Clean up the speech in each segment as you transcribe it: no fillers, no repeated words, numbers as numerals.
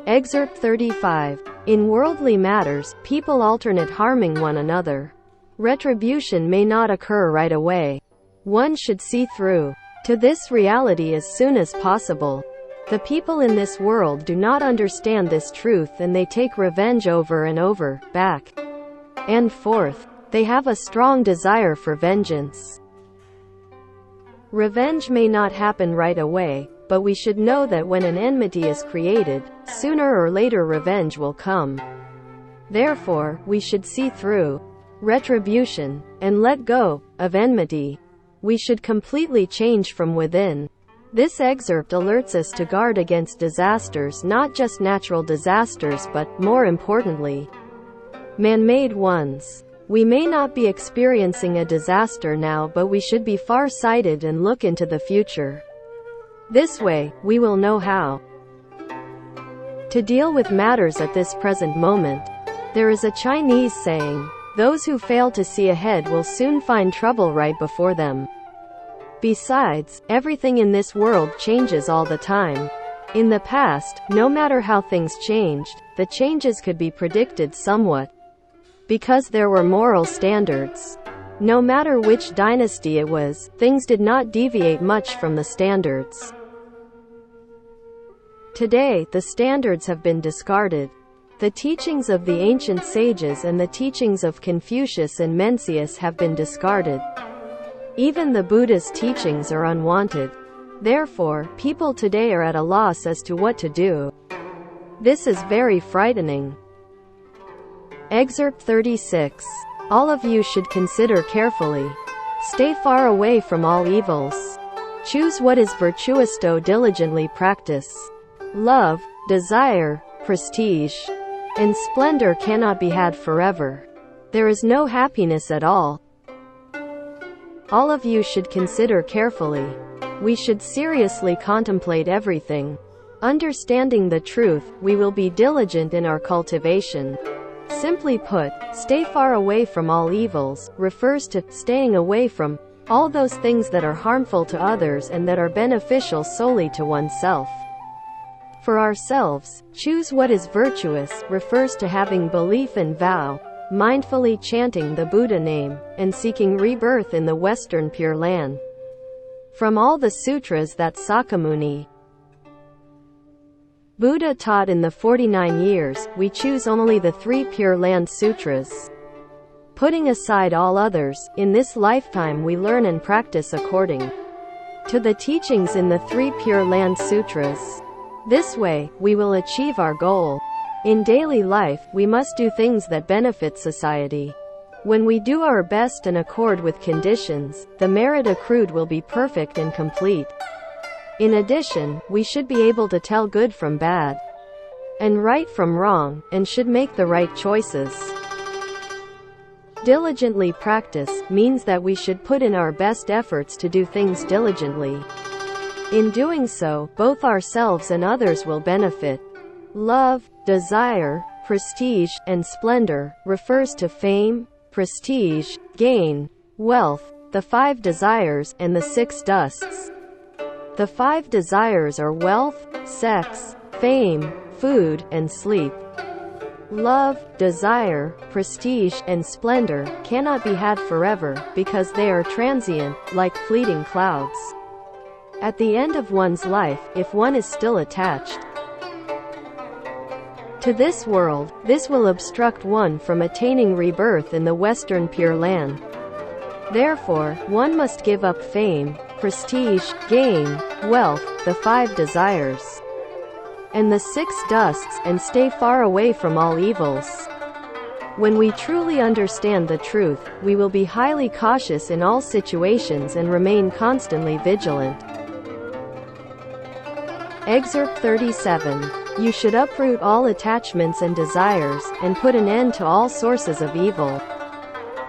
Excerpt 35. In worldly matters, people alternate harming one another. Retribution may not occur right away. One should see through to this reality as soon as possible. The people in this world do not understand this truth, and they take revenge over and over, back and forth. They have a strong desire for vengeance. Revenge may not happen right away, but we should know that when an enmity is created, sooner or later revenge will come. Therefore, we should see through retribution and let go of enmity. We should completely change from within. This excerpt alerts us to guard against disasters, not just natural disasters but, more importantly, man-made ones. We may not be experiencing a disaster now, but we should be far-sighted and look into the future. This way, we will know how to deal with matters at this present moment. There is a Chinese saying, "Those who fail to see ahead will soon find trouble right before them." Besides, everything in this world changes all the time. In the past, no matter how things changed, the changes could be predicted somewhat, because there were moral standards. No matter which dynasty it was, things did not deviate much from the standards. Today, the standards have been discarded. The teachings of the ancient sages and the teachings of Confucius and Mencius have been discarded. Even the Buddha's teachings are unwanted. Therefore, people today are at a loss as to what to do. This is very frightening. Excerpt 36. All of you should consider carefully. Stay far away from all evils. Choose what is virtuous, diligently practice. Love, desire, prestige, and splendor cannot be had forever. There is no happiness at all. All of you should consider carefully. We should seriously contemplate everything. Understanding the truth, we will be diligent in our cultivation. Simply put, stay far away from all evils refers to staying away from all those things that are harmful to others and that are beneficial solely to oneself. For ourselves, choose what is virtuous refers to having belief and vow, mindfully chanting the Buddha name, and seeking rebirth in the Western Pure Land. From all the sutras that Sakyamuni Buddha taught in the 49 years, we choose only the 3 Pure Land Sutras. Putting aside all others, in this lifetime we learn and practice according to the teachings in the 3 Pure Land Sutras. This way, we will achieve our goal. In daily life, we must do things that benefit society. When we do our best and accord with conditions, the merit accrued will be perfect and complete. In addition, we should be able to tell good from bad, and right from wrong, and should make the right choices. Diligently practice means that we should put in our best efforts to do things diligently. In doing so, both ourselves and others will benefit. Love, desire, prestige, and splendor refers to fame, prestige, gain, wealth, the 5 desires, and the 6 dusts. The 5 desires are wealth, sex, fame, food, and sleep. Love, desire, prestige, and splendor cannot be had forever, because they are transient, like fleeting clouds. At the end of one's life, if one is still attached to this world, this will obstruct one from attaining rebirth in the Western Pure Land. Therefore, one must give up fame, prestige, gain, wealth, the 5 desires, and the 6 dusts, and stay far away from all evils. When we truly understand the truth, we will be highly cautious in all situations and remain constantly vigilant. Excerpt 37. You should uproot all attachments and desires, and put an end to all sources of evil.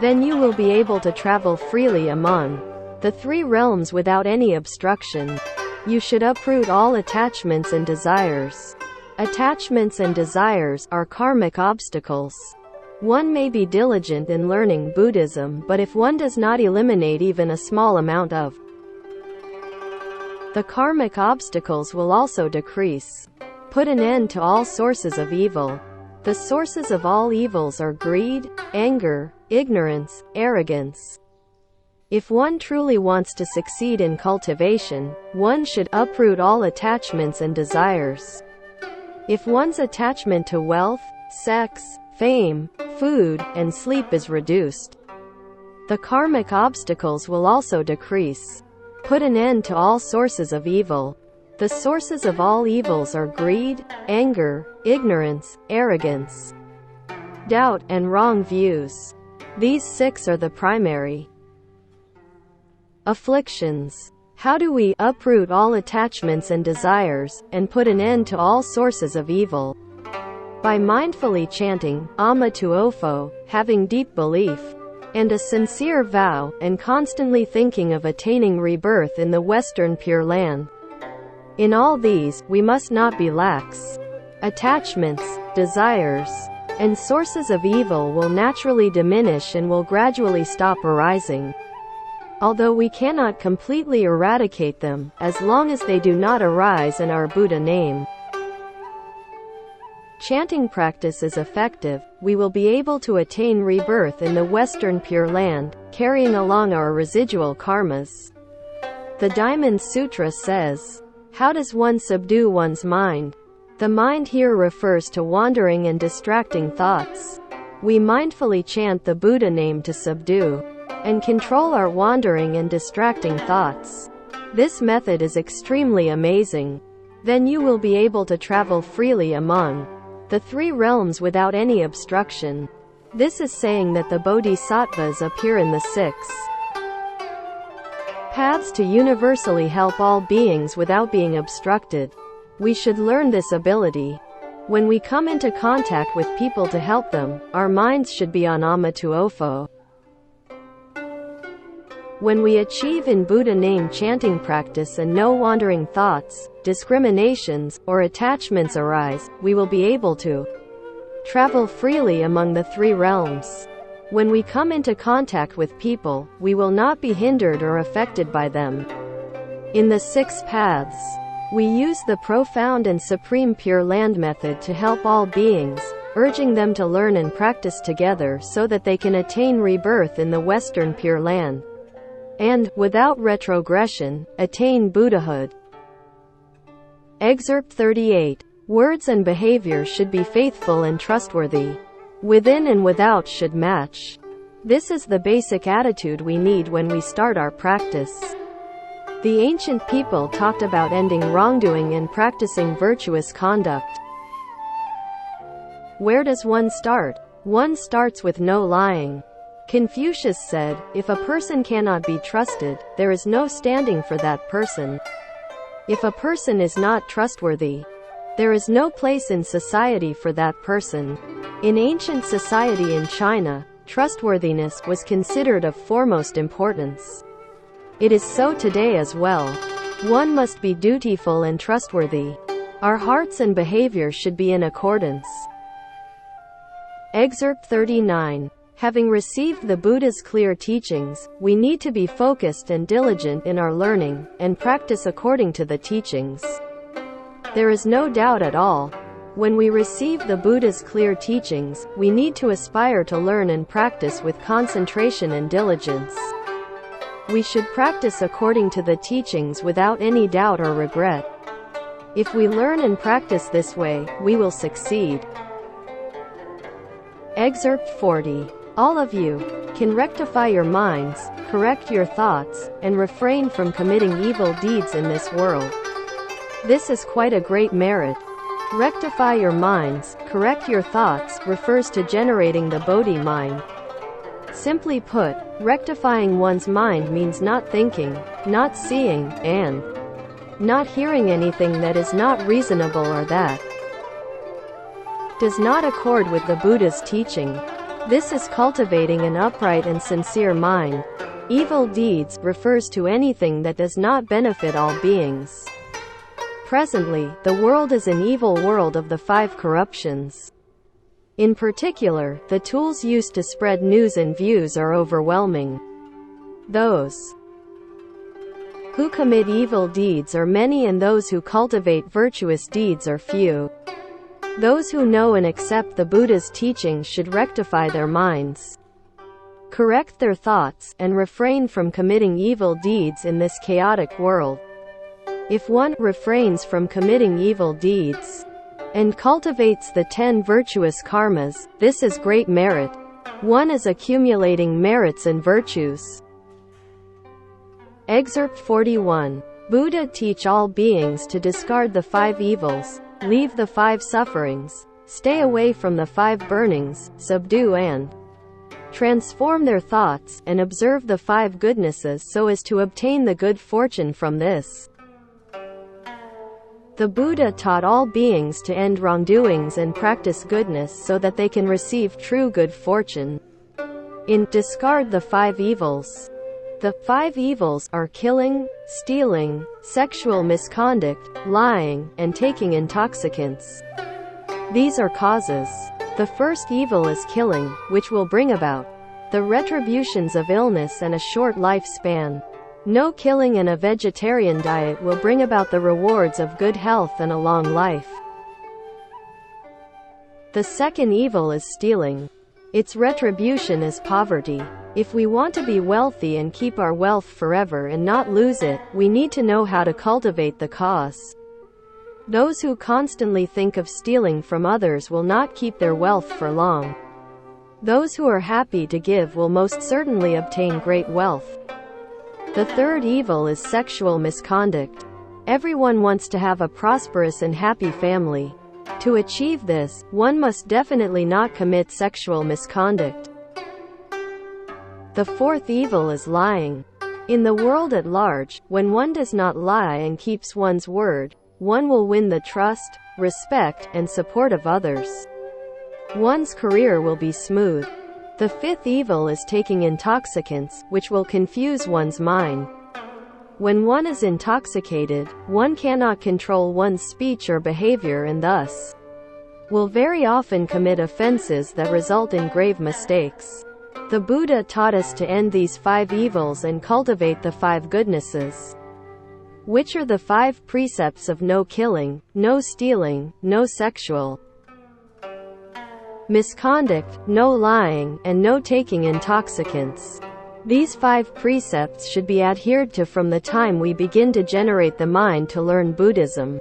Then you will be able to travel freely among the 3 realms without any obstruction. You should uproot all attachments and desires. Attachments and desires are karmic obstacles. One may be diligent in learning Buddhism, but if one does not eliminate even a small amount of the karmic obstacles will also decrease. Put an end to all sources of evil. The sources of all evils are greed, anger, ignorance, arrogance. If one truly wants to succeed in cultivation, one should uproot all attachments and desires. If one's attachment to wealth, sex, fame, food, and sleep is reduced, the karmic obstacles will also decrease. Put an end to all sources of evil. The sources of all evils are greed, anger, ignorance, arrogance, doubt, and wrong views. These 6 are the primary afflictions. How do we uproot all attachments and desires, and put an end to all sources of evil? By mindfully chanting Ama Tuofo, having deep belief and a sincere vow, and constantly thinking of attaining rebirth in the Western Pure Land. In all these, we must not be lax. Attachments, desires, and sources of evil will naturally diminish and will gradually stop arising. Although we cannot completely eradicate them, as long as they do not arise in our Buddha name. Chanting practice is effective, we will be able to attain rebirth in the Western Pure Land, carrying along our residual karmas. The Diamond Sutra says, how does one subdue one's mind? The mind here refers to wandering and distracting thoughts. We mindfully chant the Buddha name to subdue and control our wandering and distracting thoughts. This method is extremely amazing. Then you will be able to travel freely among the 3 realms without any obstruction. This is saying that the bodhisattvas appear in the 6 paths to universally help all beings without being obstructed. We should learn this ability. When we come into contact with people to help them, our minds should be on Ama Tuofo. When we achieve in Buddha name chanting practice and no wandering thoughts, discriminations, or attachments arise, we will be able to travel freely among the 3 realms. When we come into contact with people, we will not be hindered or affected by them. In the 6 paths, we use the profound and supreme Pure Land method to help all beings, urging them to learn and practice together so that they can attain rebirth in the Western Pure Land. And, without retrogression, attain Buddhahood. Excerpt 38. Words and behavior should be faithful and trustworthy. Within and without should match. This is the basic attitude we need when we start our practice. The ancient people talked about ending wrongdoing and practicing virtuous conduct. Where does one start? One starts with no lying. Confucius said, if a person cannot be trusted, there is no standing for that person. If a person is not trustworthy, there is no place in society for that person. In ancient society in China, trustworthiness was considered of foremost importance. It is so today as well. One must be dutiful and trustworthy. Our hearts and behavior should be in accordance. Excerpt 39. Having received the Buddha's clear teachings, we need to be focused and diligent in our learning, and practice according to the teachings. There is no doubt at all. When we receive the Buddha's clear teachings, we need to aspire to learn and practice with concentration and diligence. We should practice according to the teachings without any doubt or regret. If we learn and practice this way, we will succeed. Excerpt 40. All of you can rectify your minds, correct your thoughts, and refrain from committing evil deeds in this world. This is quite a great merit. Rectify your minds, correct your thoughts, refers to generating the Bodhi mind. Simply put, rectifying one's mind means not thinking, not seeing, and not hearing anything that is not reasonable or that does not accord with the Buddha's teaching. This is cultivating an upright and sincere mind. Evil deeds refers to anything that does not benefit all beings. Presently, the world is an evil world of the 5 corruptions. In particular, the tools used to spread news and views are overwhelming. Those who commit evil deeds are many and those who cultivate virtuous deeds are few. Those who know and accept the Buddha's teachings should rectify their minds, correct their thoughts, and refrain from committing evil deeds in this chaotic world. If one refrains from committing evil deeds and cultivates the 10 virtuous karmas, this is great merit. One is accumulating merits and virtues. Excerpt 41. Buddha teach all beings to discard the 5 evils, leave the 5 sufferings, stay away from the 5 burnings, subdue and transform their thoughts, and observe the 5 goodnesses so as to obtain the good fortune from this. The Buddha taught all beings to end wrongdoings and practice goodness so that they can receive true good fortune. In Discard the 5 Evils. The 5 evils are killing, stealing, sexual misconduct, lying, and taking intoxicants. These are causes. The first evil is killing, which will bring about the retributions of illness and a short lifespan. No killing and a vegetarian diet will bring about the rewards of good health and a long life. The second evil is stealing. Its retribution is poverty. If we want to be wealthy and keep our wealth forever and not lose it, we need to know how to cultivate the cause. Those who constantly think of stealing from others will not keep their wealth for long. Those who are happy to give will most certainly obtain great wealth. The third evil is sexual misconduct. Everyone wants to have a prosperous and happy family. To achieve this, one must definitely not commit sexual misconduct. The fourth evil is lying. In the world at large, when one does not lie and keeps one's word, one will win the trust, respect, and support of others. One's career will be smooth. The fifth evil is taking intoxicants, which will confuse one's mind. When one is intoxicated, one cannot control one's speech or behavior and thus will very often commit offenses that result in grave mistakes. The Buddha taught us to end these 5 evils and cultivate the 5 goodnesses, which are the 5 precepts of no killing, no stealing, no sexual misconduct, no lying, and no taking intoxicants. These 5 precepts should be adhered to from the time we begin to generate the mind to learn Buddhism,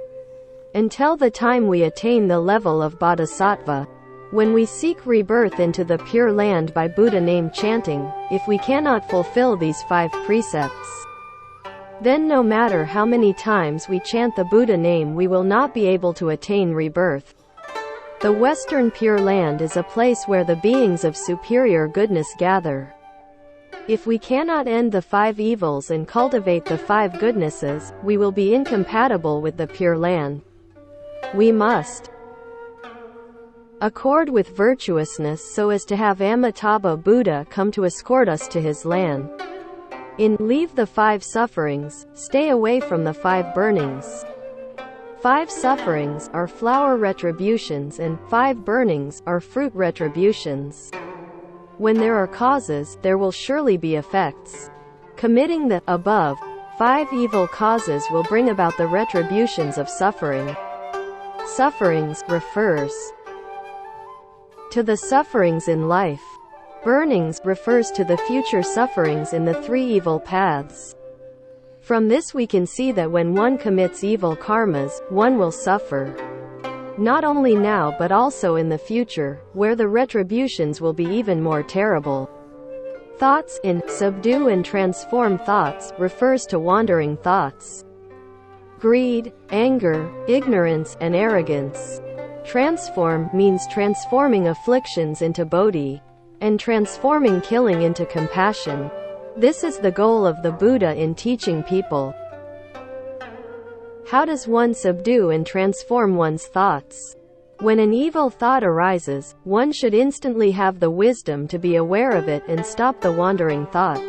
until the time we attain the level of Bodhisattva. When we seek rebirth into the Pure Land by Buddha name chanting, if we cannot fulfill these 5 precepts, then no matter how many times we chant the Buddha name, we will not be able to attain rebirth. The Western Pure Land is a place where the beings of superior goodness gather. If we cannot end the 5 evils and cultivate the 5 goodnesses, we will be incompatible with the Pure Land. We must accord with virtuousness so as to have Amitabha Buddha come to escort us to his land. In Leave the 5 Sufferings, stay away from the 5 burnings. 5 sufferings are flower retributions and 5 burnings are fruit retributions. When there are causes, there will surely be effects. Committing the above 5 evil causes will bring about the retributions of suffering. Sufferings refers to the sufferings in life. Burnings refers to the future sufferings in the 3 evil paths. From this we can see that when one commits evil karmas, one will suffer. Not only now but also in the future, where the retributions will be even more terrible. Thoughts in Subdue and Transform Thoughts refers to wandering thoughts, greed, anger, ignorance, and arrogance. Transform means transforming afflictions into bodhi, and transforming killing into compassion. This is the goal of the Buddha in teaching people. How does one subdue and transform one's thoughts? When an evil thought arises, one should instantly have the wisdom to be aware of it and stop the wandering thought.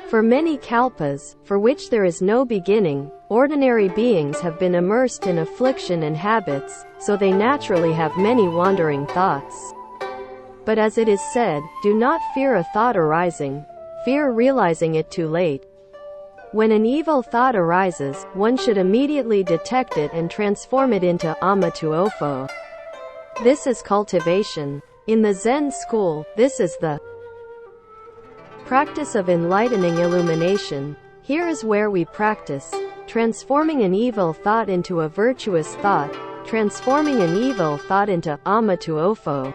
For many kalpas, for which there is no beginning, ordinary beings have been immersed in affliction and habits, so they naturally have many wandering thoughts. But as it is said, do not fear a thought arising, fear realizing it too late. When an evil thought arises, one should immediately detect it and transform it into ama-to-ofo. This is cultivation. In the Zen school, this is the practice of enlightening illumination. Here is where we practice transforming an evil thought into a virtuous thought, transforming an evil thought into ama-to-ofo.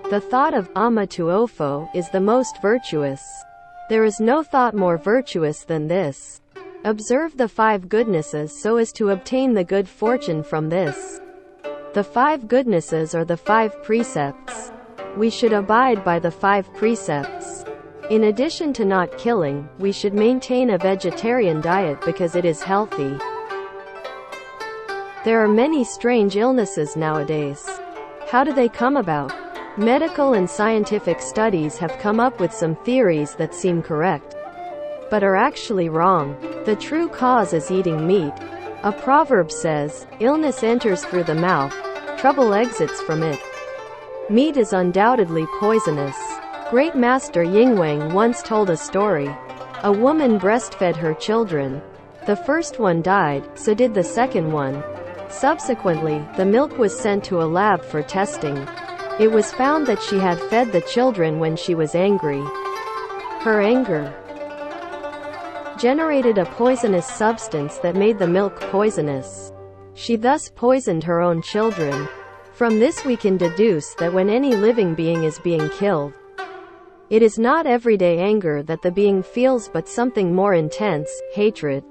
The thought of ama-to-ofo is the most virtuous. There is no thought more virtuous than this. Observe the 5 goodnesses so as to obtain the good fortune from this. The 5 goodnesses are the 5 precepts. We should abide by the 5 precepts. In addition to not killing, we should maintain a vegetarian diet because it is healthy. There are many strange illnesses nowadays. How do they come about? Medical and scientific studies have come up with some theories that seem correct, but are actually wrong. The true cause is eating meat. A proverb says, "Illness enters through the mouth, trouble exits from it." Meat is undoubtedly poisonous. Great Master Yingwang once told a story. A woman breastfed her children. The first one died, so did the second one. Subsequently, the milk was sent to a lab for testing. It was found that she had fed the children when she was angry. Her anger generated a poisonous substance that made the milk poisonous. She thus poisoned her own children. From this we can deduce that when any living being is being killed, it is not everyday anger that the being feels but something more intense, hatred.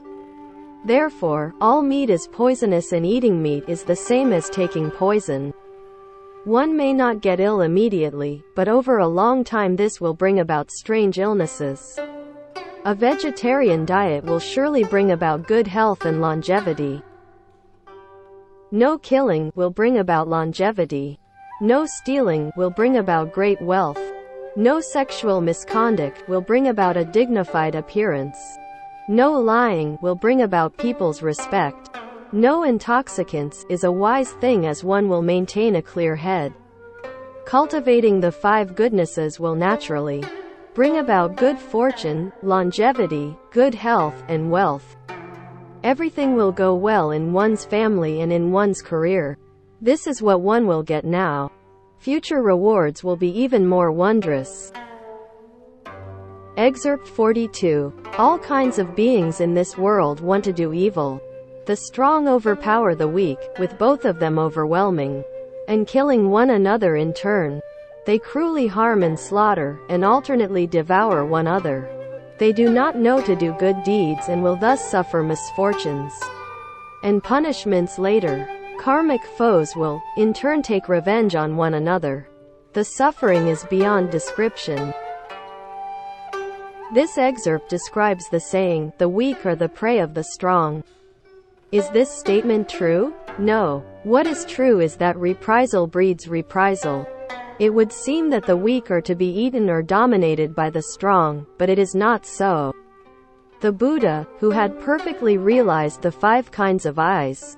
Therefore, all meat is poisonous and eating meat is the same as taking poison. One may not get ill immediately, but over a long time this will bring about strange illnesses. A vegetarian diet will surely bring about good health and longevity. No killing will bring about longevity. No stealing will bring about great wealth. No sexual misconduct will bring about a dignified appearance. No lying will bring about people's respect. No intoxicants is a wise thing as one will maintain a clear head. Cultivating the 5 goodnesses will naturally bring about good fortune, longevity, good health, and wealth. Everything will go well in one's family and in one's career. This is what one will get now. Future rewards will be even more wondrous. Excerpt 42. All kinds of beings in this world want to do evil. The strong overpower the weak, with both of them overwhelming and killing one another in turn. They cruelly harm and slaughter, and alternately devour one another. They do not know to do good deeds and will thus suffer misfortunes and punishments later. Karmic foes will, in turn, take revenge on one another. The suffering is beyond description. This excerpt describes the saying, "The weak are the prey of the strong." Is this statement true? No. What is true is that reprisal breeds reprisal. It would seem that the weak are to be eaten or dominated by the strong, but it is not so. The Buddha, who had perfectly realized the 5 kinds of eyes,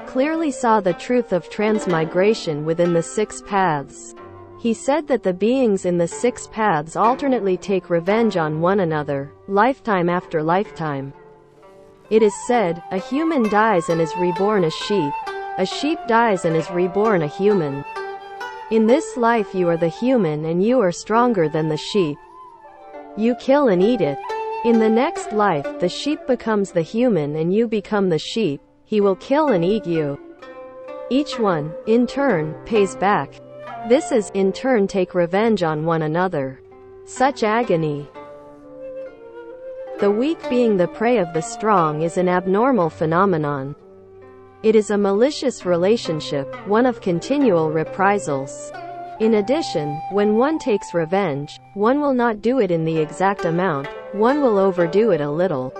clearly saw the truth of transmigration within the 6 paths. He said that the beings in the 6 paths alternately take revenge on one another, lifetime after lifetime. It is said, a human dies and is reborn a sheep dies and is reborn a human. In this life you are the human and you are stronger than the sheep. You kill and eat it. In the next life, the sheep becomes the human and you become the sheep. He will kill and eat you. Each one, in turn, pays back. This is, in turn, take revenge on one another. Such agony. The weak being the prey of the strong is an abnormal phenomenon. It is a malicious relationship, one of continual reprisals. In addition, when one takes revenge, one will not do it in the exact amount, one will overdo it a little.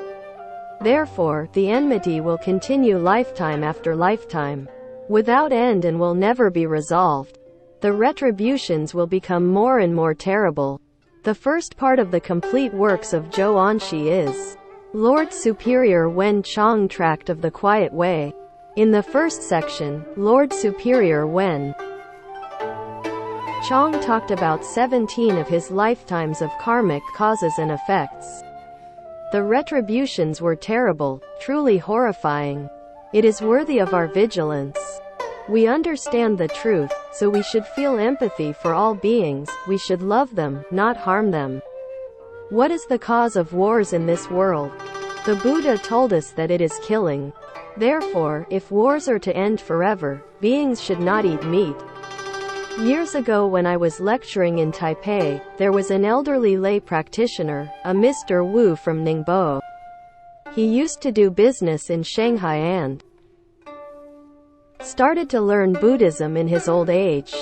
Therefore, the enmity will continue lifetime after lifetime, without end and will never be resolved. The retributions will become more and more terrible. The first part of the complete works of Zhou Anshi is Lord Superior Wen Chang Tract of the Quiet Way. In the first section, Lord Superior Wen Chang talked about 17 of his lifetimes of karmic causes and effects. The retributions were terrible, truly horrifying. It is worthy of our vigilance. We understand the truth, so we should feel empathy for all beings. We should love them, not harm them. What is the cause of wars in this world? The Buddha told us that it is killing. Therefore, if wars are to end forever, beings should not eat meat. Years ago when I was lecturing in Taipei, there was an elderly lay practitioner, a Mr. Wu from Ningbo. He used to do business in Shanghai and started to learn Buddhism in his old age.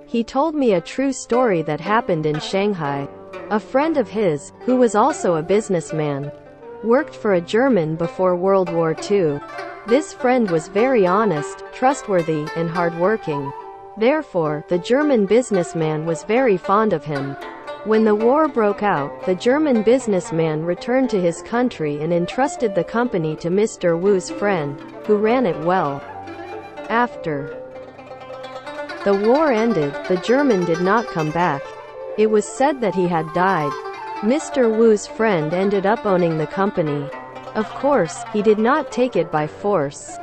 He told me a true story that happened in Shanghai. A friend of his, who was also a businessman, worked for a German before World War II. This friend was very honest, trustworthy, and hardworking. Therefore, the German businessman was very fond of him. When the war broke out, the German businessman returned to his country and entrusted the company to Mr. Wu's friend, who ran it well. After the war ended, the German did not come back. It was said that he had died. Mr. Wu's friend ended up owning the company. Of course, he did not take it by force.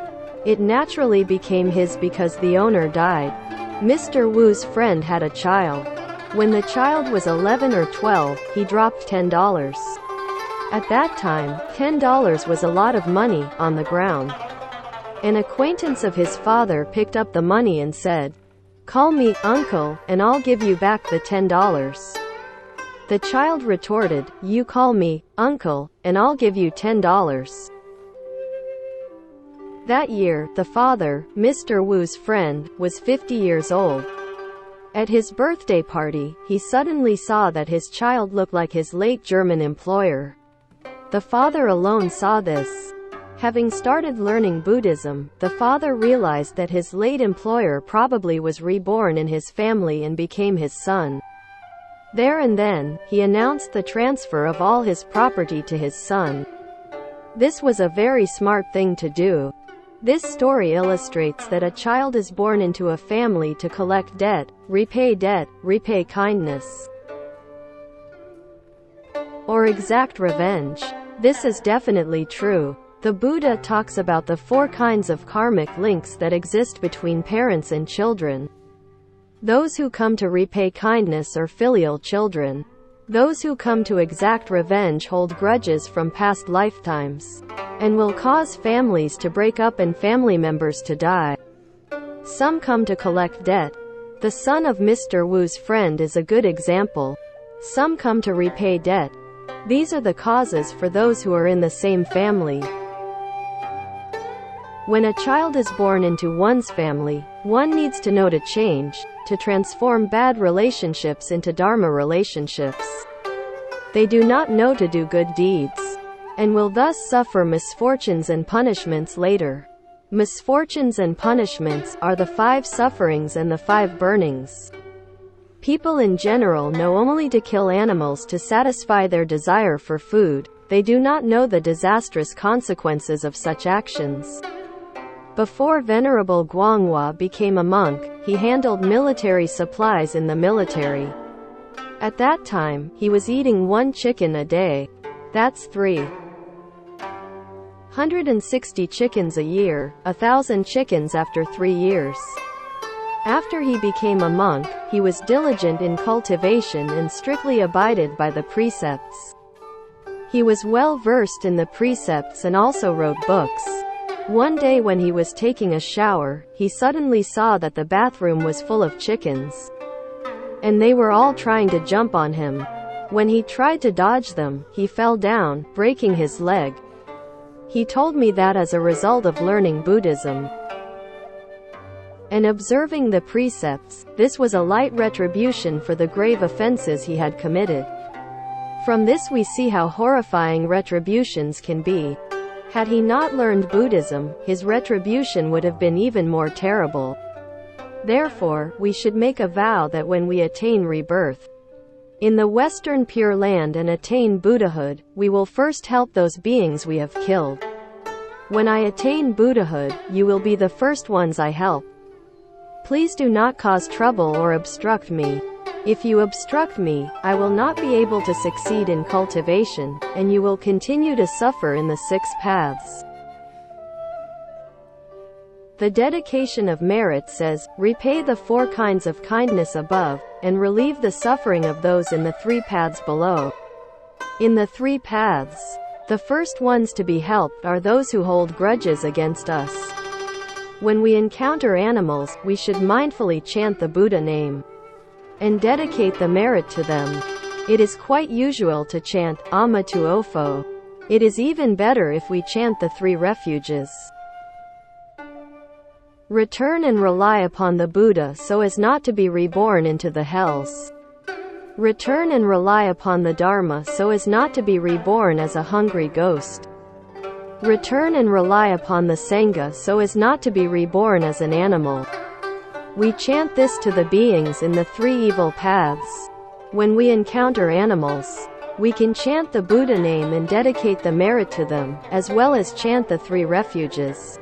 It naturally became his because the owner died. Mr. Wu's friend had a child. When the child was 11 or 12, he dropped $10. At that time, $10 was a lot of money, on the ground. An acquaintance of his father picked up the money and said, "Call me, uncle, and I'll give you back the $10. The child retorted, "You call me, uncle, and I'll give you $10. That year, the father, Mr. Wu's friend, was 50 years old. At his birthday party, he suddenly saw that his child looked like his late German employer. The father alone saw this. Having started learning Buddhism, the father realized that his late employer probably was reborn in his family and became his son. There and then, he announced the transfer of all his property to his son. This was a very smart thing to do. This story illustrates that a child is born into a family to collect debt, repay kindness, or exact revenge. This is definitely true. The Buddha talks about the 4 kinds of karmic links that exist between parents and children. Those who come to repay kindness are filial children. Those who come to exact revenge hold grudges from past lifetimes, and will cause families to break up and family members to die. Some come to collect debt. The son of Mr. Wu's friend is a good example. Some come to repay debt. These are the causes for those who are in the same family. When a child is born into one's family, one needs to know to change, to transform bad relationships into Dharma relationships. They do not know to do good deeds, and will thus suffer misfortunes and punishments later. Misfortunes and punishments are the 5 sufferings and the 5 burnings. People in general know only to kill animals to satisfy their desire for food. They do not know the disastrous consequences of such actions. Before Venerable Guanghua became a monk, he handled military supplies in the military. At that time, he was eating 1 chicken a day. That's 360 chickens a year, 1,000 chickens after 3 years. After he became a monk, he was diligent in cultivation and strictly abided by the precepts. He was well versed in the precepts and also wrote books. One day when he was taking a shower, he suddenly saw that the bathroom was full of chickens, and they were all trying to jump on him. When he tried to dodge them, he fell down, breaking his leg. He told me that as a result of learning Buddhism and observing the precepts, this was a light retribution for the grave offenses he had committed. From this we see how horrifying retributions can be. Had he not learned Buddhism, his retribution would have been even more terrible. Therefore, we should make a vow that when we attain rebirth in the Western Pure Land and attain Buddhahood, we will first help those beings we have killed. When I attain Buddhahood, you will be the first ones I help. Please do not cause trouble or obstruct me. If you obstruct me, I will not be able to succeed in cultivation, and you will continue to suffer in the 6 paths. The dedication of merit says, repay the 4 kinds of kindness above, and relieve the suffering of those in the 3 paths below. In the 3 paths, the first ones to be helped are those who hold grudges against us. When we encounter animals, we should mindfully chant the Buddha name and dedicate the merit to them. It is quite usual to chant Amma tu Ofo. It is even better if we chant the 3 refuges. Return and rely upon the Buddha so as not to be reborn into the hells. Return and rely upon the Dharma so as not to be reborn as a hungry ghost. Return and rely upon the Sangha so as not to be reborn as an animal. We chant this to the beings in the 3 evil paths. When we encounter animals, we can chant the Buddha name and dedicate the merit to them, as well as chant the 3 refuges.